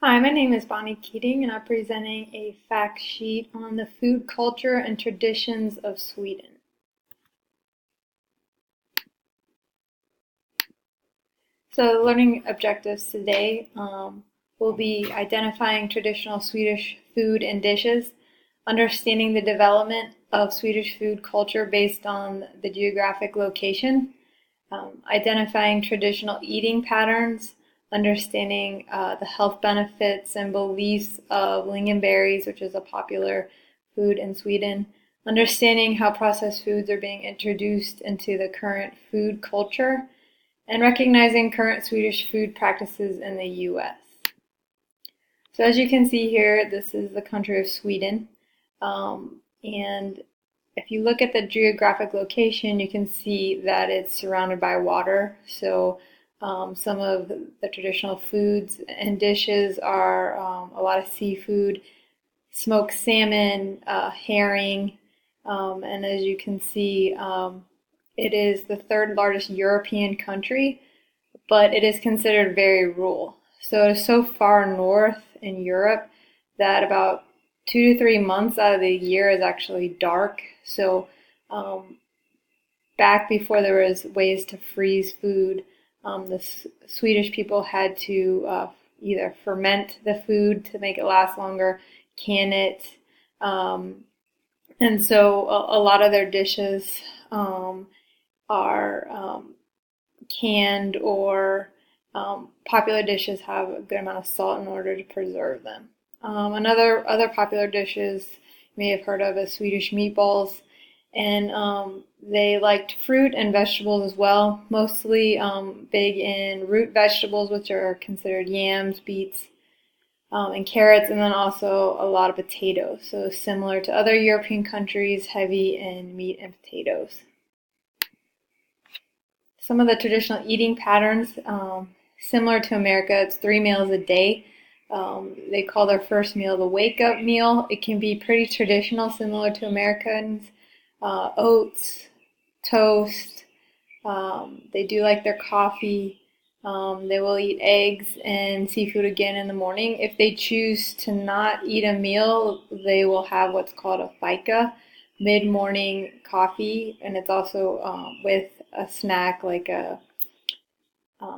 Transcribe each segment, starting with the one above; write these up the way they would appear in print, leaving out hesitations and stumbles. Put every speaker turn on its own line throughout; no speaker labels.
Hi, my name is Bonnie Keating, and I'm presenting a fact sheet on the food culture and traditions of Sweden. So, the learning objectives today will be identifying traditional Swedish food and dishes, understanding the development of Swedish food culture based on the geographic location, identifying traditional eating patterns, understanding the health benefits and beliefs of lingonberries, which is a popular food in Sweden, understanding how processed foods are being introduced into the current food culture, and recognizing current Swedish food practices in the U.S. So as you can see here, this is the country of Sweden. And if you look at the geographic location, you can see that it's surrounded by water. So some of the traditional foods and dishes are a lot of seafood, smoked salmon, herring, and as you can see, it is the third largest European country, but it is considered very rural. So it is so far north in Europe that about 2 to 3 months out of the year is actually dark. So back before there was ways to freeze food, the Swedish people had to either ferment the food to make it last longer, can it, and so a lot of their dishes are canned, or popular dishes have a good amount of salt in order to preserve them. Other popular dishes you may have heard of is Swedish meatballs, and they liked fruit and vegetables as well, mostly big in root vegetables, which are considered yams, beets, and carrots, and then also a lot of potatoes. So similar to other European countries, heavy in meat and potatoes. Some of the traditional eating patterns, similar to America, it's 3 meals a day. They call their first meal the wake-up meal. It can be pretty traditional, similar to Americans. Oats, toast. They do like their coffee. They will eat eggs and seafood again in the morning. If they choose to not eat a meal, they will have what's called a fika, mid-morning coffee, and it's also with a snack like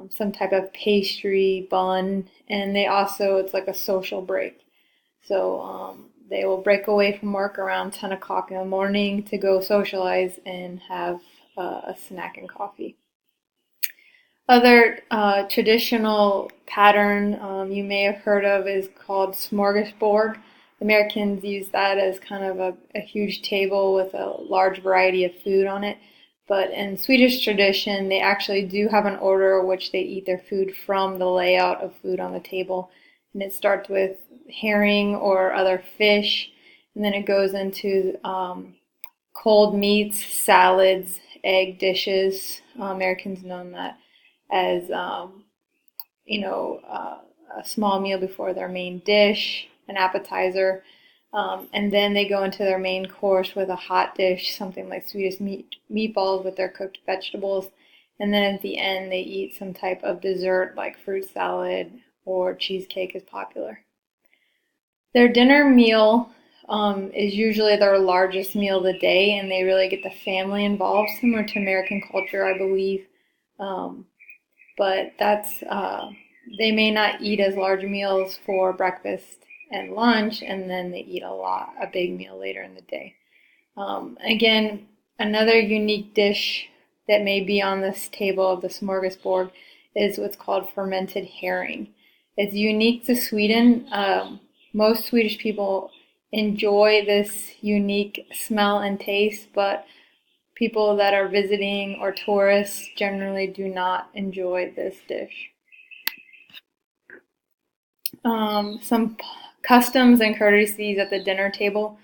some type of pastry, bun, and it's like a social break. So they will break away from work around 10 o'clock in the morning to go socialize and have a snack and coffee. Other traditional pattern you may have heard of is called smorgasbord. Americans use that as kind of a huge table with a large variety of food on it. But in Swedish tradition, they actually do have an order which they eat their food from the layout of food on the table. And it starts with herring or other fish, and then it goes into cold meats, salads, egg dishes. Americans know that as a small meal before their main dish, an appetizer, and then they go into their main course with a hot dish, something like Swedish meatballs with their cooked vegetables, and then at the end they eat some type of dessert like fruit salad or cheesecake is popular. Their dinner meal is usually their largest meal of the day, and they really get the family involved, similar to American culture, I believe. But they may not eat as large meals for breakfast and lunch, and then they eat a big meal later in the day. Again, another unique dish that may be on this table of the smorgasbord is what's called fermented herring. It's unique to Sweden. Most Swedish people enjoy this unique smell and taste, but people that are visiting or tourists generally do not enjoy this dish. Some customs and courtesies at the dinner table.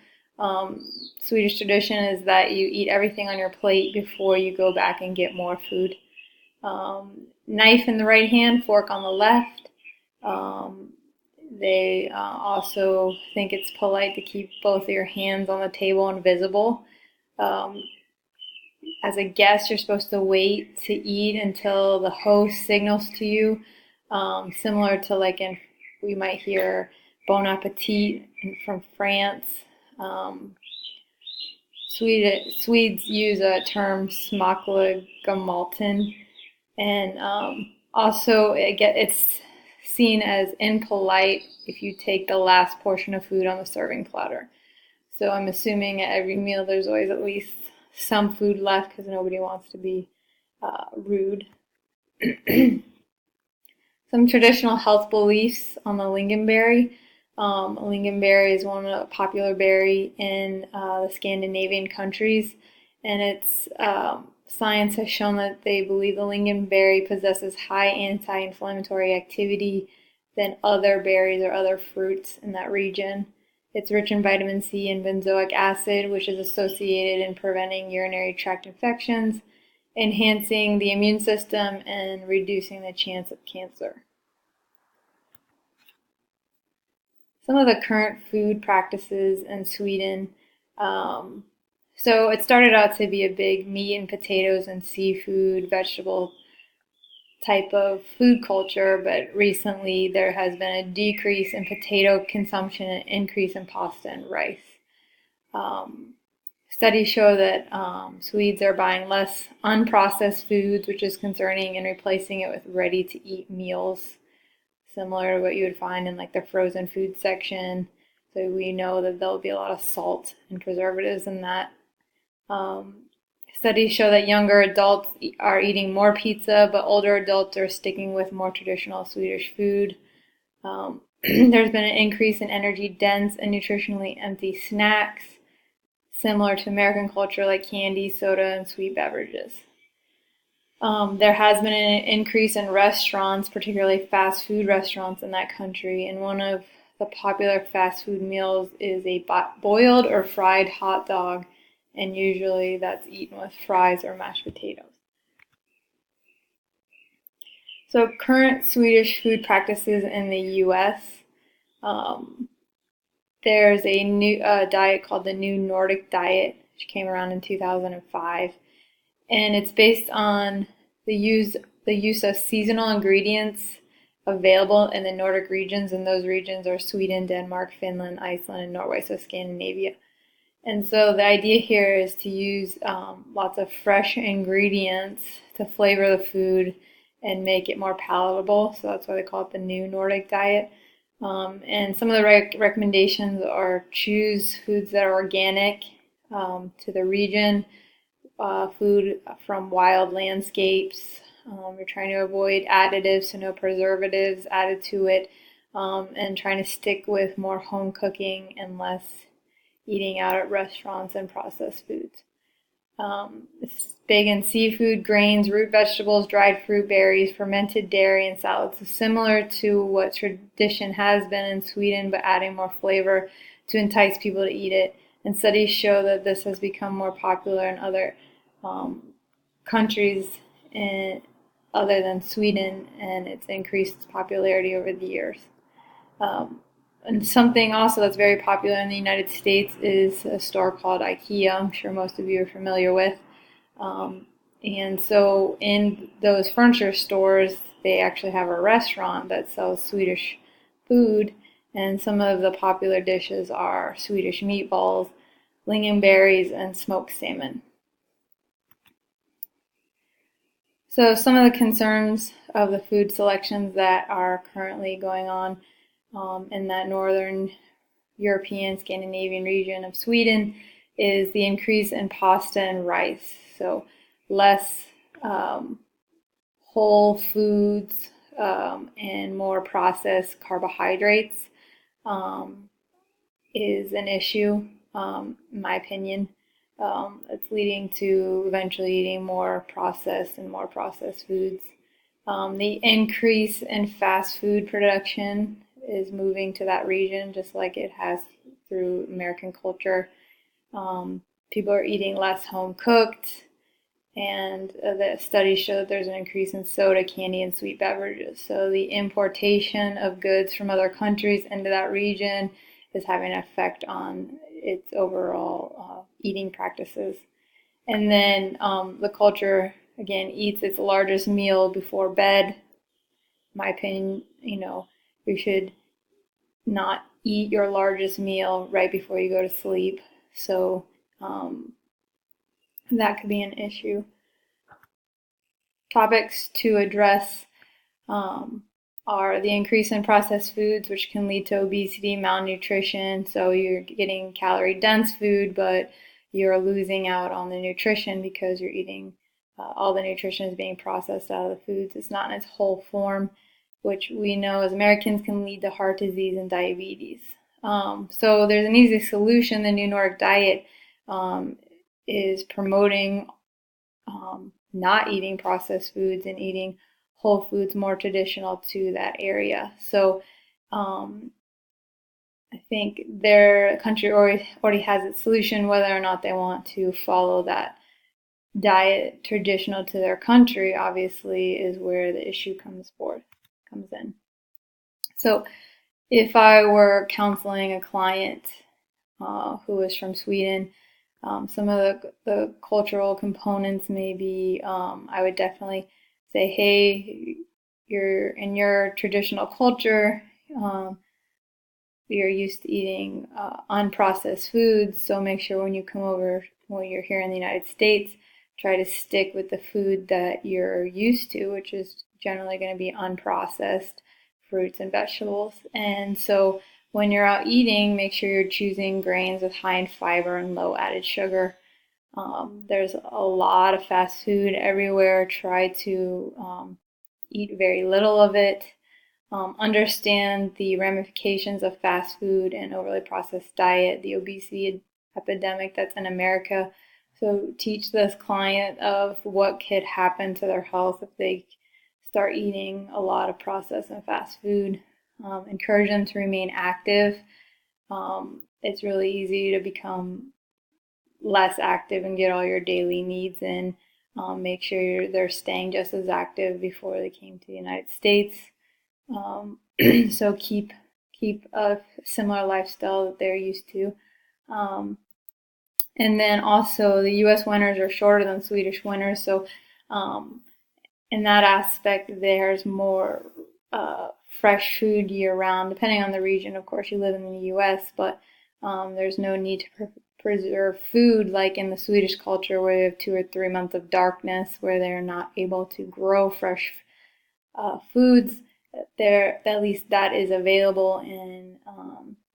Swedish tradition is that you eat everything on your plate before you go back and get more food. Knife in the right hand, fork on the left. They also think it's polite to keep both of your hands on the table and visible. As a guest, you're supposed to wait to eat until the host signals to you, similar to like in we might hear Bon Appetit from France. Swedes use a term smakliga and also it's seen as impolite if you take the last portion of food on the serving platter. So I'm assuming at every meal there's always at least some food left because nobody wants to be rude. Some traditional health beliefs on the lingonberry. Lingonberry is one popular berry in the Scandinavian countries, and it's science has shown that they believe the lingonberry possesses high anti-inflammatory activity than other berries or other fruits in that region. It's rich in vitamin C and benzoic acid, which is associated in preventing urinary tract infections, enhancing the immune system, and reducing the chance of cancer. Some of the current food practices in Sweden. So it started out to be a big meat and potatoes and seafood, vegetable type of food culture, but recently there has been a decrease in potato consumption and increase in pasta and rice. Studies show that Swedes are buying less unprocessed foods, which is concerning, and replacing it with ready-to-eat meals, similar to what you would find in like the frozen food section. So we know that there'll be a lot of salt and preservatives in that. Studies show that younger adults are eating more pizza, but older adults are sticking with more traditional Swedish food. There's been an increase in energy-dense and nutritionally empty snacks, similar to American culture like candy, soda, and sweet beverages. There has been an increase in restaurants, particularly fast food restaurants in that country, and one of the popular fast food meals is a boiled or fried hot dog, and usually that's eaten with fries or mashed potatoes. So current Swedish food practices in the U.S. There's a new diet called the New Nordic Diet, which came around in 2005, and it's based on the use of seasonal ingredients available in the Nordic regions, and those regions are Sweden, Denmark, Finland, Iceland, and Norway, so Scandinavia. And so the idea here is to use lots of fresh ingredients to flavor the food and make it more palatable. So that's why they call it the New Nordic Diet. And some of the recommendations are choose foods that are organic to the region, food from wild landscapes. We're trying to avoid additives, so no preservatives added to it, and trying to stick with more home cooking and less eating out at restaurants and processed foods. It's big in seafood, grains, root vegetables, dried fruit, berries, fermented dairy, and salads. So similar to what tradition has been in Sweden, but adding more flavor to entice people to eat it. And studies show that this has become more popular in other countries other than Sweden, and it's increased its popularity over the years. And something also that's very popular in the United States is a store called IKEA. I'm sure most of you are familiar with. And so in those furniture stores, they actually have a restaurant that sells Swedish food. And some of the popular dishes are Swedish meatballs, lingonberries, and smoked salmon. So some of the concerns of the food selections that are currently going on in that northern European, Scandinavian region of Sweden is the increase in pasta and rice. So less whole foods and more processed carbohydrates is an issue, in my opinion. It's leading to eventually eating more processed foods. The increase in fast food production is moving to that region, just like it has through American culture. People are eating less home cooked, and the studies show that there's an increase in soda, candy, and sweet beverages. So the importation of goods from other countries into that region is having an effect on its overall eating practices. And then the culture, again, eats its largest meal before bed. In my opinion, we should not eat your largest meal right before you go to sleep. So that could be an issue. Topics to address are the increase in processed foods, which can lead to obesity, malnutrition. So you're getting calorie dense food, but you're losing out on the nutrition because you're eating all the nutrition is being processed out of the foods. It's not in its whole form, which we know as Americans can lead to heart disease and diabetes. So there's an easy solution. The New Nordic Diet is promoting not eating processed foods and eating whole foods more traditional to that area. So I think their country already has its solution. Whether or not they want to follow that diet traditional to their country, obviously, is where the issue comes in. So if I were counseling a client who is from Sweden, some of the cultural components maybe I would definitely say, hey, you're in your traditional culture, you're used to eating unprocessed foods, so make sure when you come over, when you're here in the United States, try to stick with the food that you're used to, which is generally going to be unprocessed fruits and vegetables. And so when you're out eating, make sure you're choosing grains with high in fiber and low added sugar. There's a lot of fast food everywhere. Try to eat very little of it. Understand the ramifications of fast food and overly processed diet, the obesity epidemic that's in America. So teach this client of what could happen to their health if they start eating a lot of processed and fast food. Encourage them to remain active. It's really easy to become less active and get all your daily needs in. Make sure they're staying just as active before they came to the United States. So keep a similar lifestyle that they're used to. And then also the U.S. winters are shorter than Swedish winters, so in that aspect, there's more fresh food year round, depending on the region. Of course, you live in the U.S., but there's no need to preserve food like in the Swedish culture, where they have 2 or 3 months of darkness, where they're not able to grow fresh foods. At least that is available in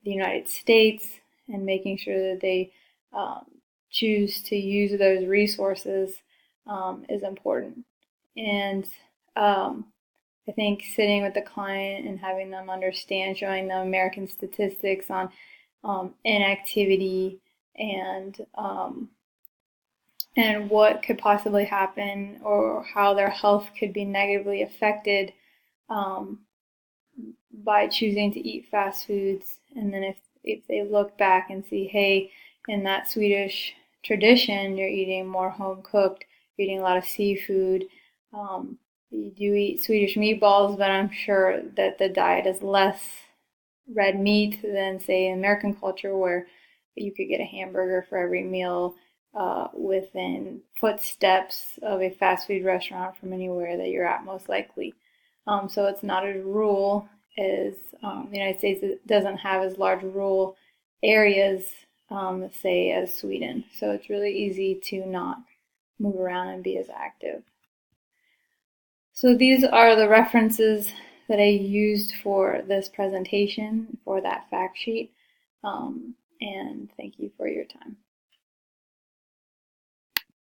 the United States, and making sure that they choose to use those resources is important. And I think sitting with the client and having them understand, showing them American statistics on inactivity and what could possibly happen, or how their health could be negatively affected by choosing to eat fast foods. And then if they look back and see, hey, in that Swedish tradition, you're eating more home cooked, you're eating a lot of seafood. You do eat Swedish meatballs, but I'm sure that the diet is less red meat than, say, in American culture, where you could get a hamburger for every meal within footsteps of a fast food restaurant from anywhere that you're at, most likely. So it's not a rule as the United States doesn't have as large rural areas, say, as Sweden. So it's really easy to not move around and be as active. So these are the references that I used for this presentation, for that fact sheet. And thank you for your time.